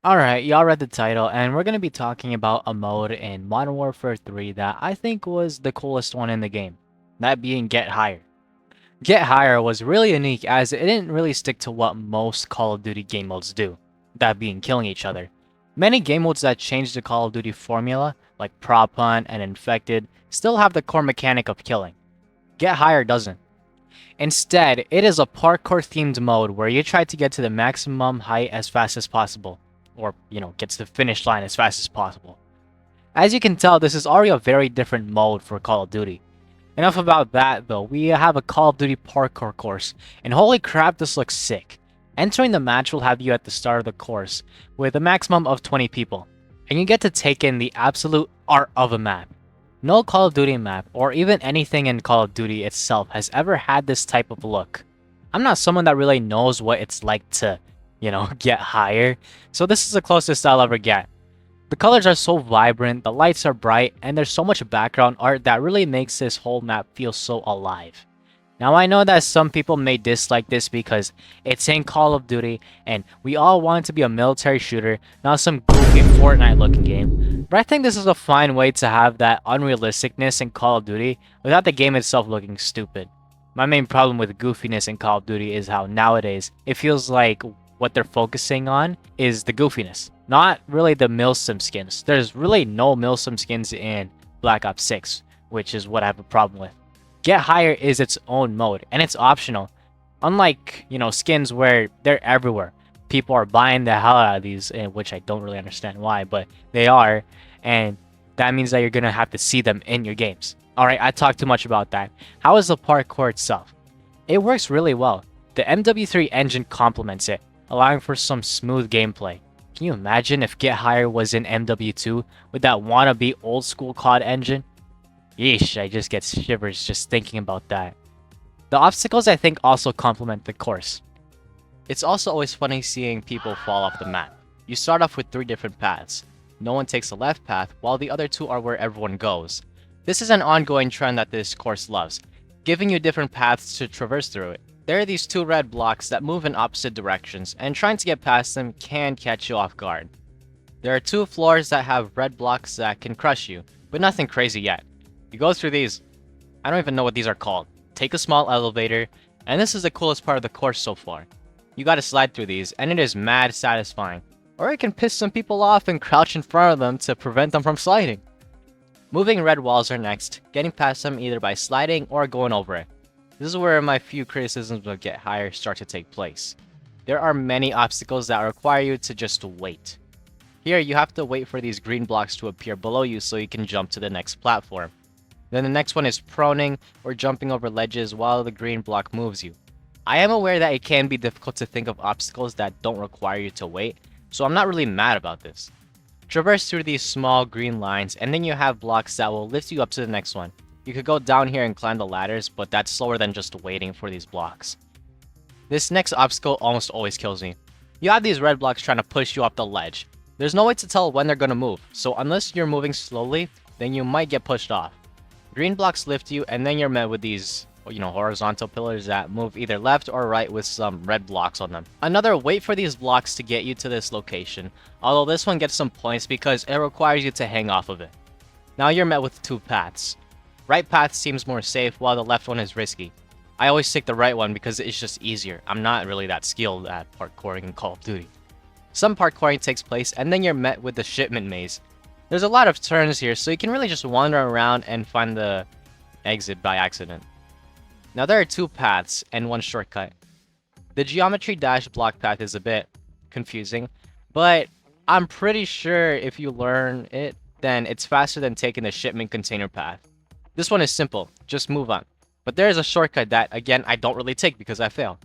Alright, y'all read the title, and we're gonna be talking about a mode in Modern Warfare 3 that I think was the coolest one in the game. That being Get Higher. Get Higher was really unique as it didn't really stick to what most Call of Duty game modes do, that being killing each other. Many game modes that change the Call of Duty formula, like Prop Hunt and Infected, still have the core mechanic of killing. Get Higher doesn't. Instead, it is a parkour-themed mode where you try to get to the maximum height as fast as possible, or, get to the finish line as fast as possible. As you can tell, this is already a very different mode for Call of Duty. Enough about that though, we have a Call of Duty parkour course, and holy crap, this looks sick. Entering the match will have you at the start of the course, with a maximum of 20 people, and you get to take in the absolute art of a map. No Call of Duty map, or even anything in Call of Duty itself, has ever had this type of look. I'm not someone that really knows what it's like to, get higher, so this is the closest I'll ever get. The colors are so vibrant, the lights are bright, and there's so much background art that really makes this whole map feel so alive. Now I know that some people may dislike this because it's in Call of Duty and we all want it to be a military shooter, not some goofy Fortnite looking game. But I think this is a fine way to have that unrealisticness in Call of Duty without the game itself looking stupid. My main problem with goofiness in Call of Duty is how nowadays it feels like what they're focusing on is the goofiness, not really the Milsim skins. There's really no Milsim skins in Black Ops 6, which is what I have a problem with. Get Higher is its own mode, and it's optional. Unlike, skins where they're everywhere. People are buying the hell out of these, which I don't really understand why, but they are, and that means that you're gonna have to see them in your games. Alright, I talked too much about that. How is the parkour itself? It works really well. The MWIII engine complements it, allowing for some smooth gameplay. Can you imagine if Get Higher was in MW2 with that wannabe old school COD engine? Yeesh, I just get shivers just thinking about that. The obstacles I think also complement the course. It's also always funny seeing people fall off the map. You start off with 3 different paths. No one takes the left path, while the other 2 are where everyone goes. This is an ongoing trend that this course loves, giving you different paths to traverse through it. There are these 2 red blocks that move in opposite directions, and trying to get past them can catch you off guard. There are 2 floors that have red blocks that can crush you, but nothing crazy yet. You go through these, I don't even know what these are called. Take a small elevator, and this is the coolest part of the course so far. You gotta slide through these, and it is mad satisfying. Or it can piss some people off and crouch in front of them to prevent them from sliding. Moving red walls are next, getting past them either by sliding or going over it. This is where my few criticisms of Get Higher start to take place. There are many obstacles that require you to just wait. Here, you have to wait for these green blocks to appear below you so you can jump to the next platform. Then the next one is proning, or jumping over ledges while the green block moves you. I am aware that it can be difficult to think of obstacles that don't require you to wait, so I'm not really mad about this. Traverse through these small green lines, and then you have blocks that will lift you up to the next one. You could go down here and climb the ladders, but that's slower than just waiting for these blocks. This next obstacle almost always kills me. You have these red blocks trying to push you up the ledge. There's no way to tell when they're gonna move, so unless you're moving slowly, then you might get pushed off. Green blocks lift you, and then you're met with these, horizontal pillars that move either left or right with some red blocks on them. Another, wait for these blocks to get you to this location, although this one gets some points because it requires you to hang off of it. Now you're met with 2 paths. Right path seems more safe, while the left one is risky. I always take the right one because it's just easier. I'm not really that skilled at parkouring in Call of Duty. Some parkouring takes place, and then you're met with the shipment maze. There's a lot of turns here, so you can really just wander around and find the exit by accident. Now there are 2 paths and 1 shortcut. The geometry dash block path is a bit confusing, but I'm pretty sure if you learn it, then it's faster than taking the shipment container path. This one is simple, just move on. But there is a shortcut that, again, I don't really take because I fail.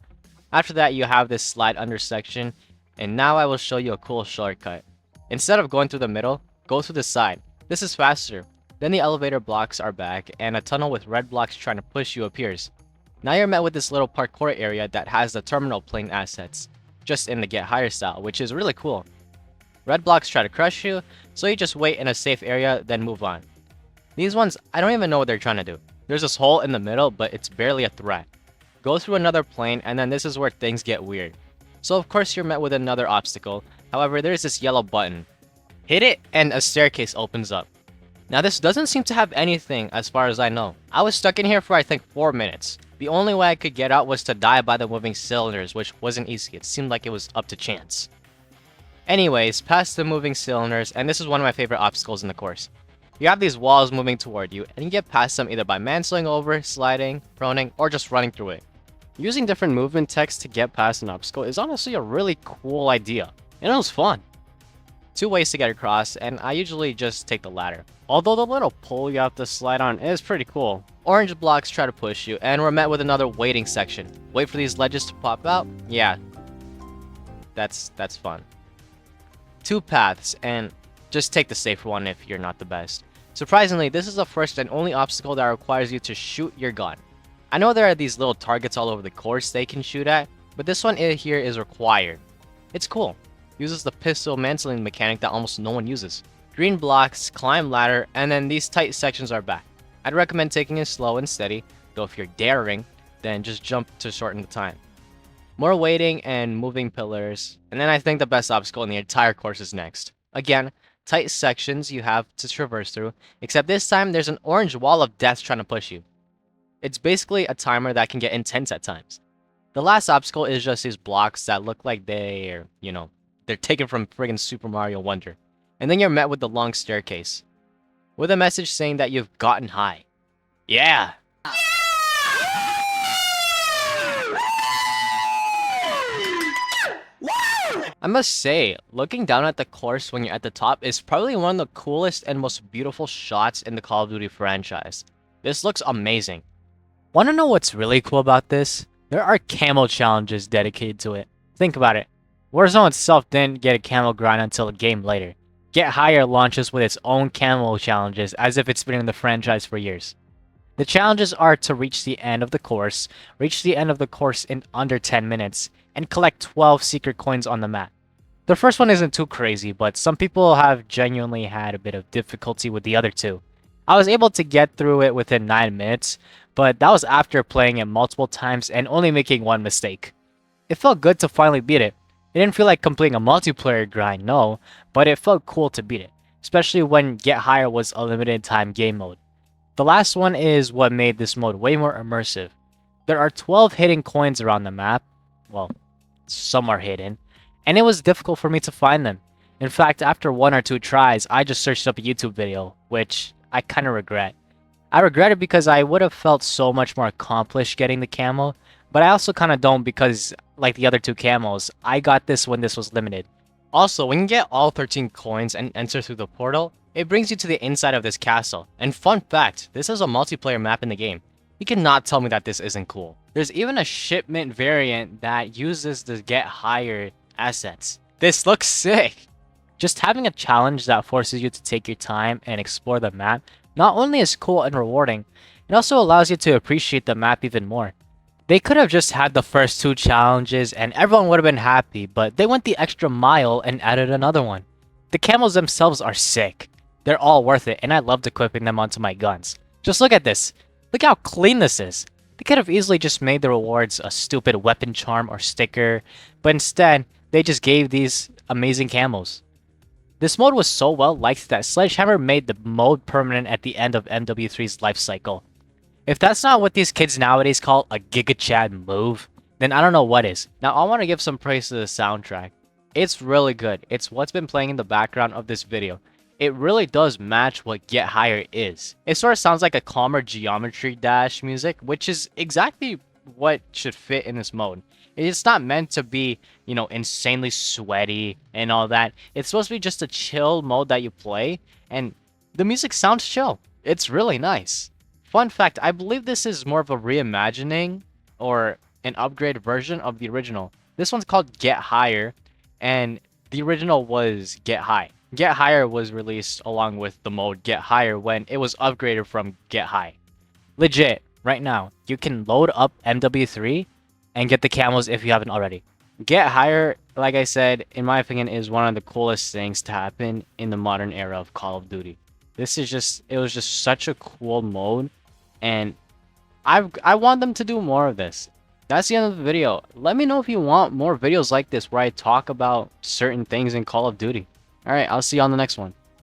After that, you have this slide under section, and now I will show you a cool shortcut. Instead of going through the middle, go through the side. This is faster. Then the elevator blocks are back, and a tunnel with red blocks trying to push you appears. Now you're met with this little parkour area that has the terminal plane assets, just in the Get Higher style, which is really cool. Red blocks try to crush you, so you just wait in a safe area, then move on. These ones, I don't even know what they're trying to do. There's this hole in the middle, but it's barely a threat. Go through another plane, and then this is where things get weird. So of course you're met with another obstacle. However, there's this yellow button. Hit it and a staircase opens up. Now this doesn't seem to have anything as far as I know. I was stuck in here for I think 4 minutes. The only way I could get out was to die by the moving cylinders, which wasn't easy. It seemed like it was up to chance. Anyways, past the moving cylinders, and this is one of my favorite obstacles in the course. You have these walls moving toward you, and you get past them either by mantling over, sliding, proning, or just running through it. Using different movement text to get past an obstacle is honestly a really cool idea, and it was fun. 2 ways to get across, and I usually just take the ladder. Although the little pole you have to slide on is pretty cool. Orange blocks try to push you, and we're met with another waiting section. Wait for these ledges to pop out? Yeah. That's fun. 2 paths, and just take the safer one if you're not the best. Surprisingly, this is the first and only obstacle that requires you to shoot your gun. I know there are these little targets all over the course they can shoot at, but this one here is required. It's cool. Uses the pistol mantling mechanic that almost no one uses. Green blocks, climb ladder, and then these tight sections are back. I'd recommend taking it slow and steady, though if you're daring, then just jump to shorten the time. More waiting and moving pillars, and then I think the best obstacle in the entire course is next. Again, tight sections you have to traverse through, except this time there's an orange wall of death trying to push you. It's basically a timer that can get intense at times. The last obstacle is just these blocks that look like they're taken from friggin' Super Mario Wonder. And then you're met with the long staircase, with a message saying that you've gotten high. Yeah! I must say, looking down at the course when you're at the top is probably one of the coolest and most beautiful shots in the Call of Duty franchise. This looks amazing. Wanna know what's really cool about this? There are camo challenges dedicated to it. Think about it. Warzone itself didn't get a camo grind until a game later. Get Higher launches with its own camo challenges as if it's been in the franchise for years. The challenges are to reach the end of the course in under 10 minutes, and collect 12 secret coins on the map. The first one isn't too crazy, but some people have genuinely had a bit of difficulty with the other 2. I was able to get through it within 9 minutes, but that was after playing it multiple times and only making 1 mistake. It felt good to finally beat it. It didn't feel like completing a multiplayer grind, no, but it felt cool to beat it, especially when Get Higher was a limited time game mode. The last one is what made this mode way more immersive. There are 12 hidden coins around the map. Well, some are hidden, and it was difficult for me to find them. In fact, after 1 or 2 tries, I just searched up a YouTube video, which I kind of regret. I regret it because I would have felt so much more accomplished getting the camo, but I also kind of don't because, like the other 2 camos, I got this when this was limited. Also, when you get all 13 coins and enter through the portal, it brings you to the inside of this castle. And fun fact, this is a multiplayer map in the game. You cannot tell me that this isn't cool. There's even a shipment variant that uses the Get Higher assets. This looks sick! Just having a challenge that forces you to take your time and explore the map not only is cool and rewarding, it also allows you to appreciate the map even more. They could have just had the first 2 challenges and everyone would have been happy, but they went the extra mile and added another one. The camos themselves are sick. They're all worth it, and I loved equipping them onto my guns. Just look at this. Look how clean this is. They could have easily just made the rewards a stupid weapon charm or sticker, but instead, they just gave these amazing camos. This mode was so well liked that Sledgehammer made the mode permanent at the end of MWIII's life cycle. If that's not what these kids nowadays call a Giga Chad move, then I don't know what is. Now I want to give some praise to the soundtrack. It's really good. It's what's been playing in the background of this video. It really does match what Get Higher is. It sort of sounds like a calmer Geometry Dash music, which is exactly what should fit in this mode. It's not meant to be, insanely sweaty and all that. It's supposed to be just a chill mode that you play, and the music sounds chill. It's really nice. Fun fact, I believe this is more of a reimagining or an upgraded version of the original. This one's called Get Higher, and the original was Get High. Get Higher was released along with the mode Get Higher when it was upgraded from Get High. Legit, right now, you can load up MW3 and get the camos if you haven't already. Get Higher, like I said, in my opinion, is one of the coolest things to happen in the modern era of Call of Duty. It was just such a cool mode, and I want them to do more of this. That's the end of the video. Let me know if you want more videos like this where I talk about certain things in Call of Duty. Alright, I'll see you on the next one.